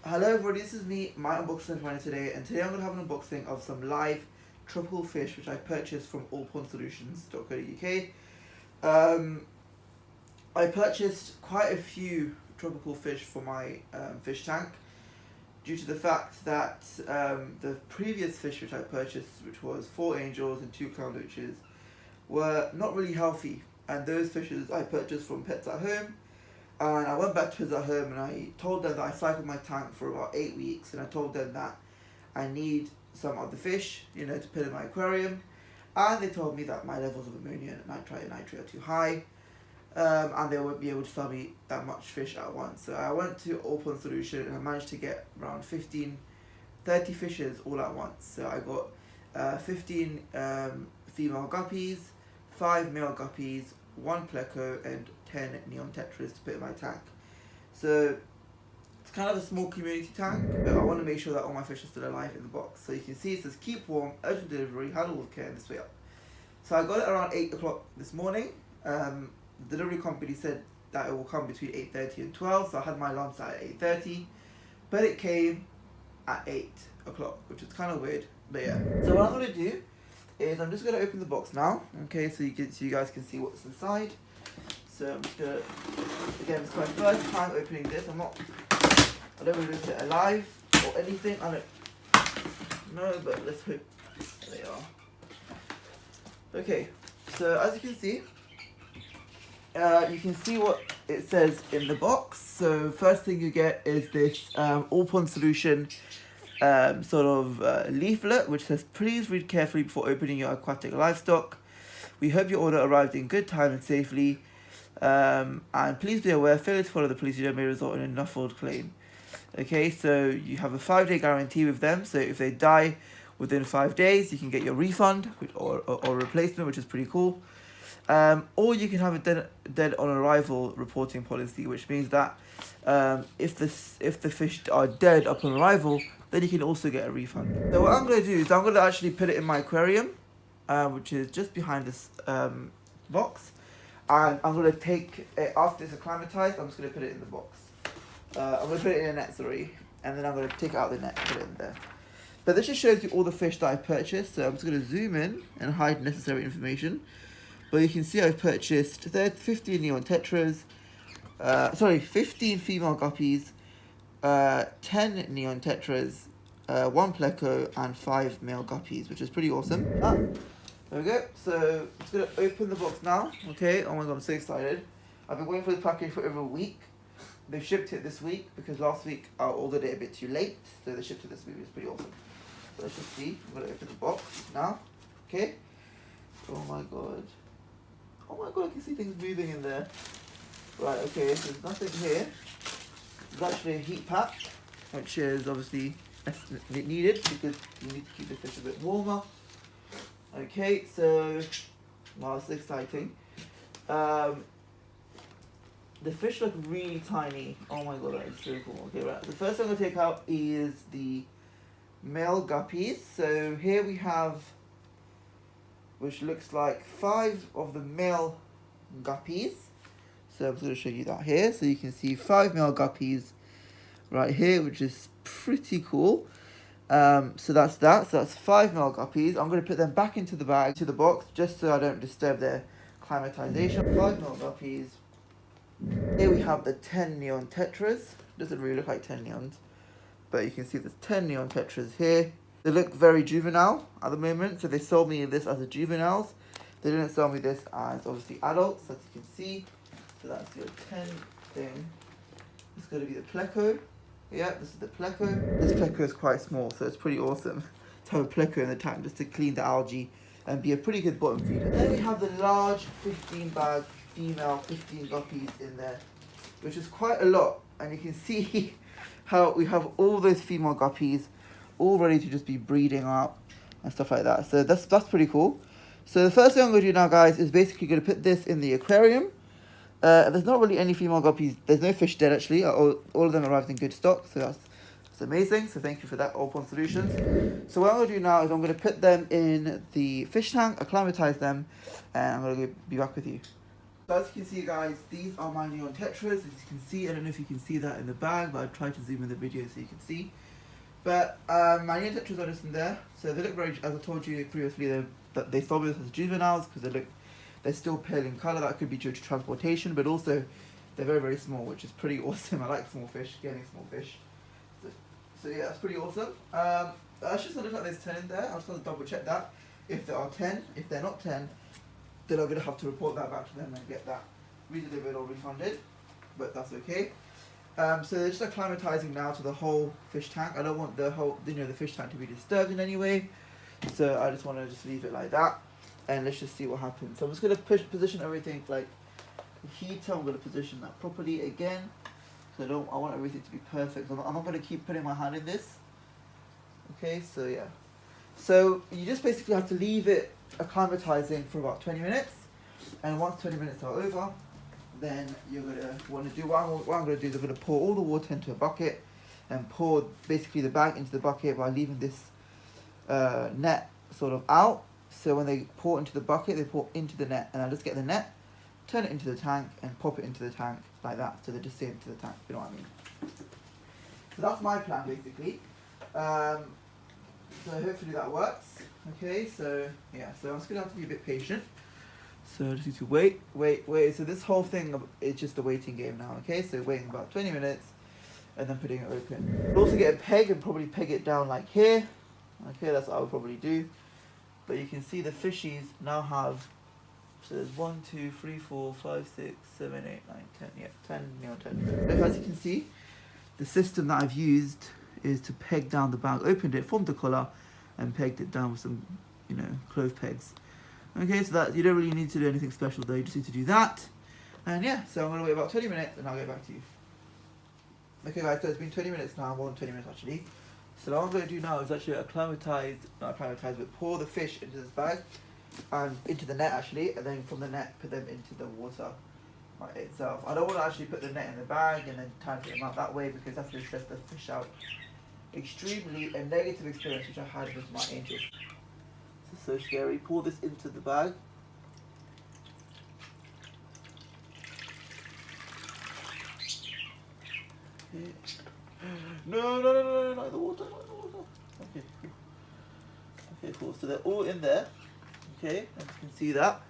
Hello everybody, this is me, my unboxing finally today, and today I'm going to have an unboxing of some live tropical fish which I purchased from AllPondsSolutions.co.uk. I purchased quite a few tropical fish for my fish tank due to the fact that the previous fish which I purchased, which was 4 angels and 2 clown roaches, were not really healthy, and those fishes I purchased from Pets at Home. And I went back to Pets at Home and I told them that I cycled my tank for about 8 weeks, and I told them that I need some of the fish, to put in my aquarium, and they told me that my levels of ammonia and nitrate are too high, and they won't be able to sell me that much fish at once. So I went to Open Solution and I managed to get around 30 fishes all at once. So I got 15 female guppies, 5 male guppies, 1 pleco, and 10 neon tetras to put in my tank. So it's kind of a small community tank, but I want to make sure that all my fish are still alive in the box. So you can see it says keep warm, urgent delivery, handle with care, and this way up. So I got it around 8 o'clock this morning. The delivery company said that it will come between 8:30 and 12, so I had my alarm set at 8:30, but it came at 8 o'clock, which is kind of weird, but yeah. So what I'm going to do is I'm just going to open the box now, okay, so you guys can see what's inside. So I'm just gonna, again, it's my first time opening this. I don't really look at it alive or anything. I don't know, but let's hope they are. Okay, so as you can see what it says in the box. So first thing you get is this All-Pond Solution leaflet, which says, please read carefully before opening your aquatic livestock. We hope your order arrived in good time and safely. And please be aware, failure to follow the procedure may result in a nulled claim. Okay, so you have a 5-day guarantee with them, so if they die within 5 days, you can get your refund or replacement, which is pretty cool. Or you can have a dead on arrival reporting policy, which means that if the fish are dead upon arrival, then you can also get a refund. So what I'm going to do is I'm going to actually put it in my aquarium, which is just behind this box. And I'm going to take it, after it's acclimatized, I'm just going to put it in the box. I'm going to put it in a net, and then I'm going to take it out of the net and put it in there. But this just shows you all the fish that I purchased, so I'm just going to zoom in and hide necessary information. But you can see I've purchased 15 neon tetras, 15 female guppies, 10 neon tetras, 1 pleco, and 5 male guppies, which is pretty awesome. There we go, so I'm just going to open the box now, okay. Oh my god, I'm so excited. I've been waiting for the package for over a week. They've shipped it this week, because last week I ordered it a bit too late, so they shipped it this week, which is pretty awesome. So let's just see, I'm going to open the box now, okay. Oh my god, I can see things moving in there. Right, okay, so there's nothing here. There's actually a heat pack, which is obviously needed, because you need to keep the fish a bit warmer. Okay, so, wow, it's exciting. The fish look really tiny. Oh my god, that is so cool. Okay, right. The first thing I'm going to take out is the male guppies. So here we have, which looks like 5 of the male guppies. So I'm just going to show you that here. So you can see 5 male guppies right here, which is pretty cool. So that's that. So that's 5 male guppies. I'm going to put them back into the bag, to the box, just so I don't disturb their climatization. 5 male guppies. Here we have the 10 neon tetras. Doesn't really look like 10 neons, but you can see there's 10 neon tetras here. They look very juvenile at the moment, so they sold me this as a juveniles. They didn't sell me this as obviously adults, as you can see. So that's your 10 thing. It's going to be the pleco. Yeah, this is the pleco. This pleco is quite small, so it's pretty awesome to have a pleco in the tank just to clean the algae and be a pretty good bottom feeder. Then we have the large 15 bag female 15 guppies in there, which is quite a lot, and you can see how we have all those female guppies all ready to just be breeding up and stuff like that. So that's pretty cool. So the first thing I'm going to do now, guys, is basically going to put this in the aquarium. There's not really any female guppies. There's no fish dead, actually. All of them arrived in good stock, so that's amazing. So thank you for that, All-Pond Solutions. So what I'm going to do now is I'm going to put them in the fish tank, acclimatize them, and I'm going to be back with you. So as you can see guys, these are my neon tetras. As you can see, I don't know if you can see that in the bag, but I tried to zoom in the video so you can see. But my neon tetras are just in there. So they look very, as I told you previously, they sold me as juveniles because they're still pale in colour. That could be due to transportation, but also they're very, very small, which is pretty awesome. I like small fish, getting small fish. So yeah, that's pretty awesome. That's just look like there's 10 in there. I just want to double check that. If there are 10, if they're not 10, then I'm going to have to report that back to them and get that redelivered or refunded. But that's okay. So they're just acclimatizing now to the whole fish tank. I don't want the whole, the fish tank to be disturbed in any way. So I just want to just leave it like that. And let's just see what happens. So I'm just going to position everything like the heater. I'm going to position that properly again. So I want everything to be perfect. I'm not going to keep putting my hand in this. Okay, so yeah. So you just basically have to leave it acclimatizing for about 20 minutes. And once 20 minutes are over, then you're going to want to do, what I'm going to do is I'm going to pour all the water into a bucket and pour basically the bag into the bucket by leaving this net sort of out. So when they pour into the bucket, they pour into the net. And I just get the net, turn it into the tank and pop it into the tank like that. So they just stay into the tank, you know what I mean? So that's my plan basically. So hopefully that works. Okay, so yeah, so I'm just going to have to be a bit patient. So I just need to wait. So this whole thing is just a waiting game now, okay? So waiting about 20 minutes and then putting it open. I'll also get a peg and probably peg it down like here. Okay, that's what I would probably do. But you can see the fishies now have, so there's 1, 2, 3, 4, 5, 6, 7, 8, 9, 10, yeah, 10 neon tetras. As you can see, the system that I've used is to peg down the bag, opened it, formed the collar, and pegged it down with some, clove pegs. Okay, so that you don't really need to do anything special though, you just need to do that. And yeah, so I'm going to wait about 20 minutes and I'll get back to you. Okay guys, so it's been 20 minutes now, more than 20 minutes actually. So what I'm going to do now is actually pour the fish into this bag, and into the net actually, and then from the net put them into the water by itself. I don't want to actually put the net in the bag and then try to get them out that way because that's going to stress the fish out. Extremely a negative experience which I had with my angels. This is so scary. Pour this into the bag. Okay. No, not the water, not the water. Okay. Okay, cool. So they're all in there. Okay, as you can see that.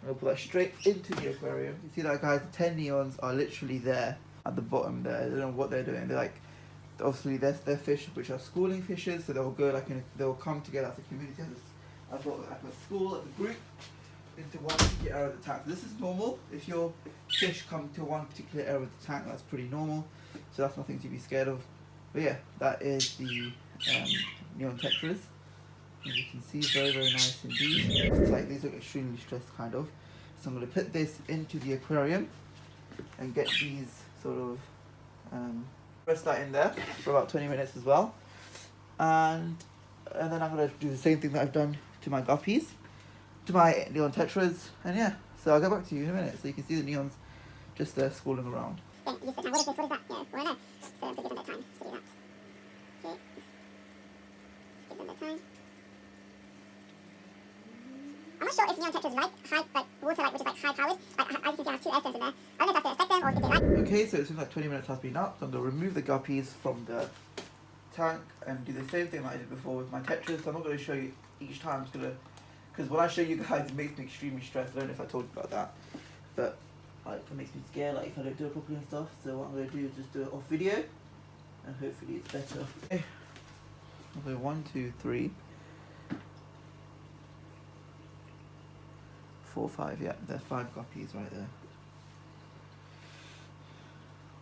I'm gonna put that straight into the aquarium. You see that, guys? The 10 neons are literally there at the bottom there. They don't know what they're doing. They're like, obviously they're fish which are schooling fishes, so they'll go like they'll come together as a community. I've got like a school, like a group, into one particular area of the tank. So this is normal. If your fish come to one particular area of the tank, that's pretty normal. So that's nothing to be scared of. But yeah, that is the neon tetras. As you can see, very, very nice indeed. It's like these look extremely stressed kind of. So I'm going to put this into the aquarium and get these sort of rest that in there for about 20 minutes as well. And then I'm going to do the same thing that I've done to my guppies, to my neon tetras, and yeah, so I'll get back to you in a minute. So you can see the neons just schooling around. Yeah, you said, what is this? What is that? Yeah, well, I know. So to give them that time to do that. Okay. Give them that time. I'm not sure if neon tetras like water, which is like high powered. Like, as you can see, I have 2 air stones in there. I don't know if that's going to affect them or if they like. Okay, so it seems like 20 minutes has been up. So I'm going to remove the guppies from the tank and do the same thing that I did before with my tetras. So I'm not going to show you each time. I'm just going to, because when I show you guys, it makes me extremely stressed. I don't know if I told you about that, but like it makes me scared, like if I don't do it properly and stuff. So what I'm going to do is just do it off video, and hopefully it's better. Okay. So 1, 2, 3, 4, 5. Yeah, there's 5 guppies right there.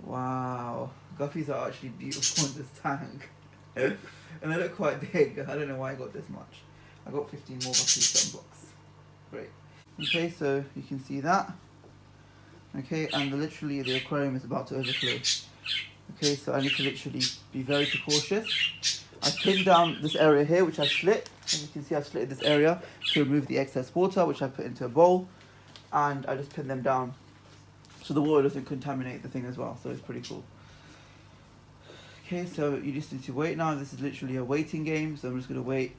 Wow, guppies are actually beautiful in this tank, and they look quite big. I don't know why I got this much. I got 15 more guppies per box. Great. Okay, so you can see that. Okay, and literally the aquarium is about to overflow. Okay, so I need to literally be very precautious. I pinned down this area here, which I slit. And you can see I've slitted this area to remove the excess water, which I put into a bowl. And I just pinned them down so the water doesn't contaminate the thing as well. So it's pretty cool. Okay, so you just need to wait now. This is literally a waiting game. So I'm just going to wait.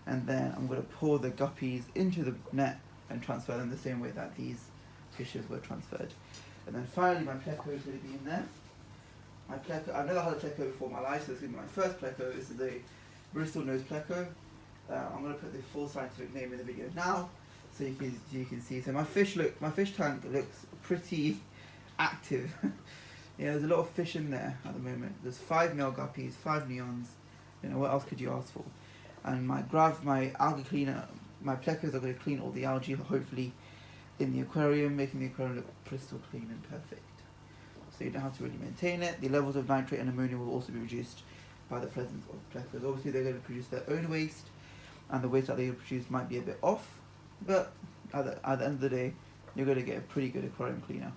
And then I'm going to pour the guppies into the net and transfer them the same way that these fishes were transferred. And then finally my pleco is going to be in there. My pleco, I've never had a pleco before in my life, so this is going to be my first pleco. This is a Bristol nose pleco. I'm going to put the full scientific name in the video now, so you can see. So my fish tank looks pretty active. Yeah, there's a lot of fish in there at the moment. There's 5 male guppies, 5 neons. You know, what else could you ask for? And my algae cleaner, my plecos are going to clean all the algae, hopefully, in the aquarium, making the aquarium look crystal clean and perfect. So you don't have to really maintain it. The levels of nitrate and ammonia will also be reduced by the presence of plecos. Obviously, they're going to produce their own waste, and the waste that they produce might be a bit off, but at the end of the day, you're going to get a pretty good aquarium cleaner.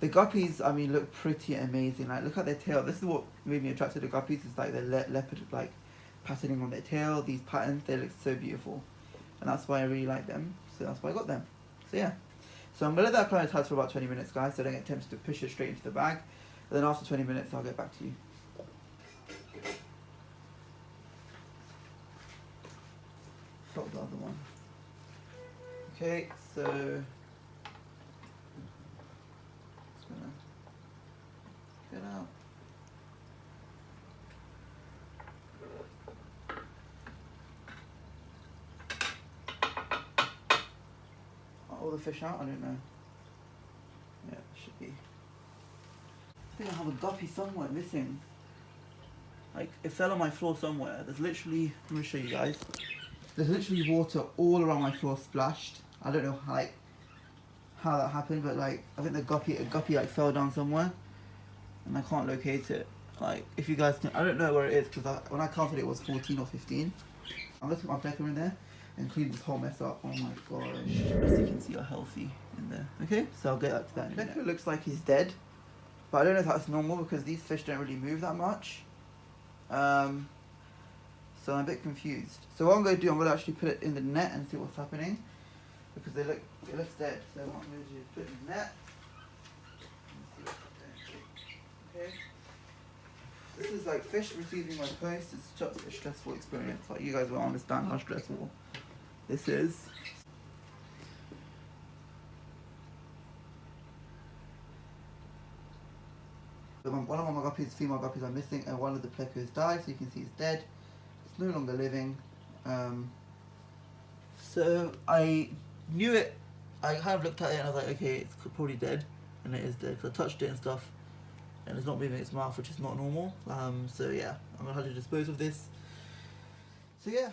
The guppies, I mean, look pretty amazing. Like, look at their tail. This is what made me attracted to guppies. It's like the leopard, like, patterning on their tail. These patterns, they look so beautiful, and that's why I really like them. So that's why I got them. So yeah. So I'm gonna let that acclimatize for about 20 minutes, guys, so I don't get tempted to push it straight into the bag. And then after 20 minutes, I'll get back to you. Stop the other one. Okay, so just gonna get out. Are all the fish out? I don't know. Yeah, it should be. I think I have a guppy somewhere missing. Like, it fell on my floor somewhere. There's literally, let me show you guys. There's literally water all around my floor splashed. I don't know how that happened, but like, I think a guppy like fell down somewhere, and I can't locate it. Like, if you guys can, I don't know where it is, because when I counted it was 14 or 15. I'm gonna put my pleco in there and clean this whole mess up. Oh my gosh. As you can see, are healthy in there. Okay, so I'll get up to that in a minute. Pleco looks like he's dead, but I don't know if that's normal because these fish don't really move that much. So I'm a bit confused. So what I'm going to do, I'm going to actually put it in the net and see what's happening, because it looks dead. So what I'm going to do is put it in the net and see what's happening. Okay. This is like fish receiving my post. It's just a stressful experience. Like, you guys will understand how stressful this is. So one of my guppies, female guppies, are missing, and one of the plecos died. So you can see it's dead. It's no longer living. So I knew it. I kind of looked at it and I was like, okay, it's probably dead, and it is dead because I touched it and stuff, and it's not moving its mouth, which is not normal. So yeah, I'm gonna have to dispose of this. So yeah.